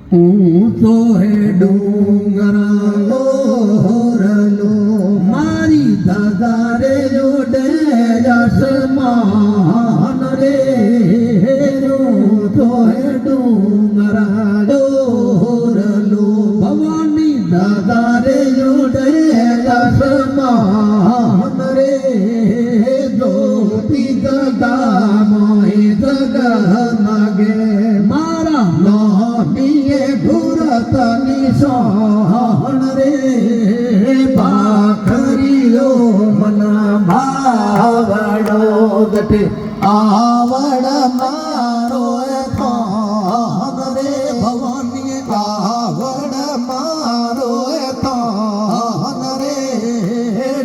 ઊંચો હે ડુંગરાનો રલો મારી દાદારે જોડે આસમાન રે ઊંચો હે ડુંગરાનો રલો ભવાની દાદારે જોડે આસમાન રે જ્યોતિ ગગામાં જગ નાગે મારા નામીએ ઘુરત નિશાન રે ભાખરીઓ મના ભાવડો ગટે આવડ મારો થાન રે ભવાની આવડ મારો થાન રે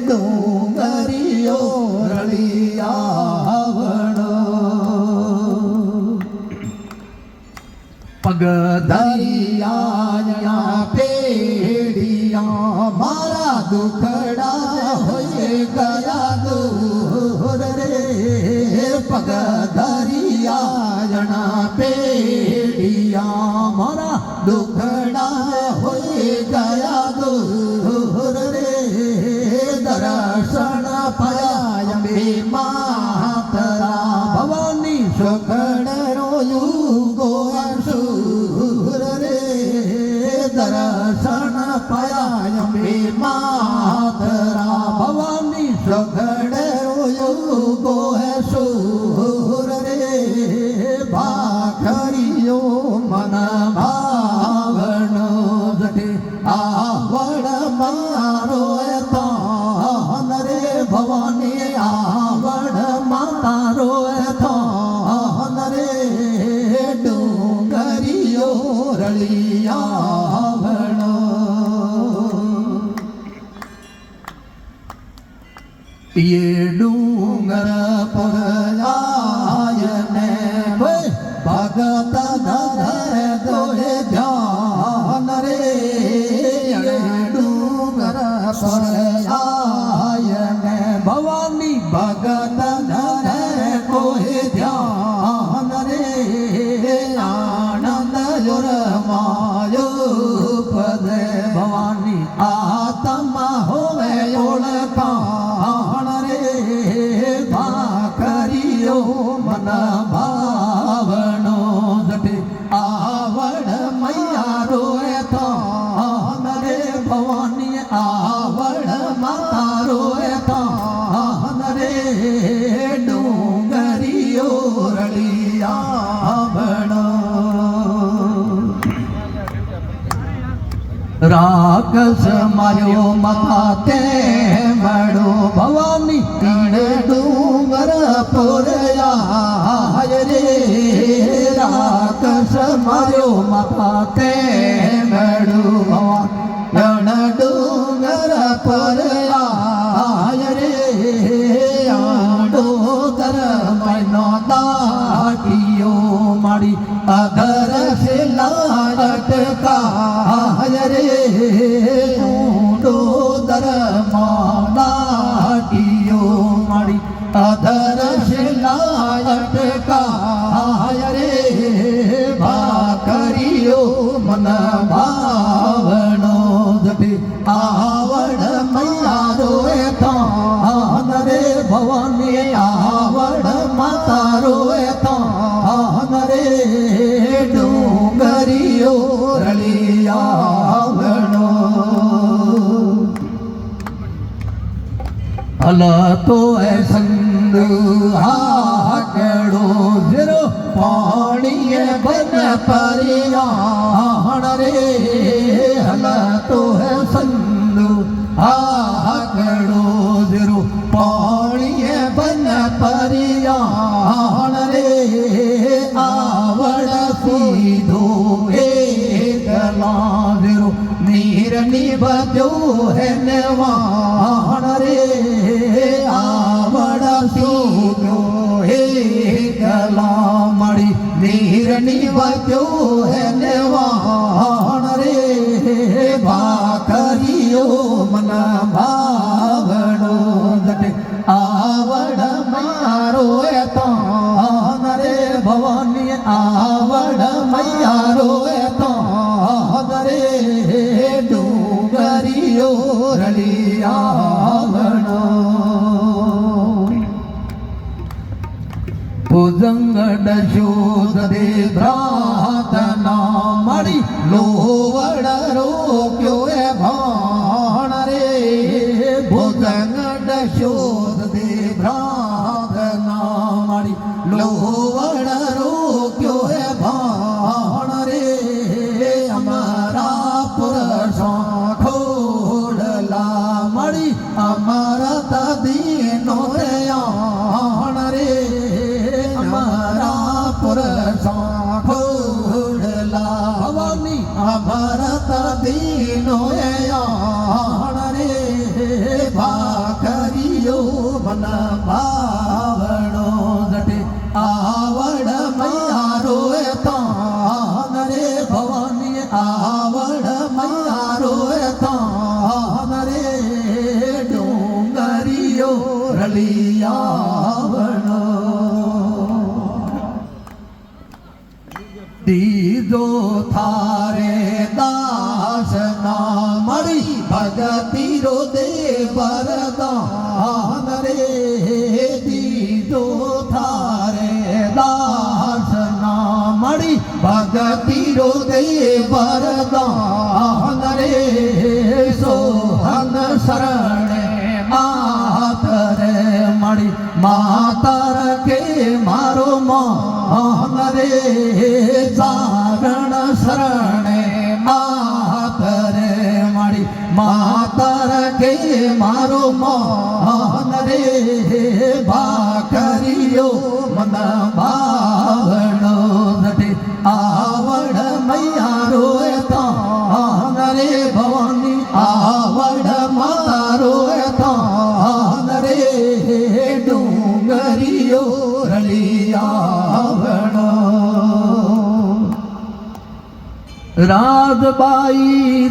ડુંગરીઓ રળિયાવડો પગ ધરિયા પેડિયા મારા દુખડા હોય ગયા દૂર રે પગ ધરિયા પેડિયા મારા દુખડા હોય ગયા દૂર રે દર્શન પાયા મે માતરા ભવાની સુખડ રોયુગો દર્શન પાયા મે માતરા ભવાની સગડ રોયુગો હે સુર રે ભાખરીઓ મન ભાવનો જટે આવડ મારો થાન રે ભવાની આવડ માતારો થાન રે ડુંગરીઓ રળિયા ये डूंगर पर आयने भगत धर दोहे ध्यान रे डूंगर पर आयने भवानी भगत धर कोहे ध्यान रे आनंद जोर मायो पद भवानी आत्मा होवे ओळखा મન ભાવનો જટે આવડ મૈયારો થાન રે ભવાની આવડ માતારો થાન રે ડુંગરીઓ રળિયાવડો રાક્ષસ માર્યો માથે મળો ભવાની તીણે ડુંગર પોરયા રે રાક્ષસ માર્યો માથે મળો ભવાન ડુંગર પોરયા રે આડો કર મૈનો દાટીઓ મારી અધર સે લાટકા રે ઊંડો દરમાટીઓ મારી અધર શિલાયટકાય રે ભાખરીઓ મન ભાવનો જટે આવડ મૈયારો થાન રે ભવાની આવડ માતારો થાન રે ડુંગરીઓ રળિયાવડો હલતો એ સંદુ હાકડો જરો પાણીએ બન પરિયાણ રે હલતો હે સંદુ હાકડો જરો પાણીએ બન પરિયાણ રે આવડ સીધો એકલા જરો નીર નિભજો હે નવાણ રે આવડ સીધો એકલા મળી નીર નિભજો હે નવાણ રે ભાખરીઓ મન ભાવડો જટે આવડ મારો થાન રે ભવાની આવડ મૈયા આવણો ભુજંગડ શોધ દે પ્રાર્થના મળી લોવડ રોક્યો એ ભાણ રે ભુજંગડ શોધ દે પ્રાર્થના મળી લોવડ રોક્યો એ ભાણ રે અમારા પુરુષો ખોડલા મળી અમારા દાદીનો રે આણ રે અમારા પુરુષો ખોડલા ભવાની અમારા દાદીનો એ આણ રે ભાખરીઓ મન ભાવણો જટે આવડ મારો એ તાન રે ભવાની આવડ મારો એ તાન રે ડુંગરીઓ રલી આવણો દીજો થારે દાસ ના મળી ભગતી રો દે વરદાન રે દીજો થારે દાસ ના મળી ભગતી રો દે વરદાન રે સોહન શરણે માત રે મળી માતર કે મારો મોહન રે ચારણ શરણે માત રે મળી માતર કે મારો મોહન રે ભાખરીઓ મન ભાવણો જટે આવડ મૈયારો એ તાન રે ભવાની આવડ મારો એ તાન રે ડુંગરીઓ રલી આવણો રાજબાઈ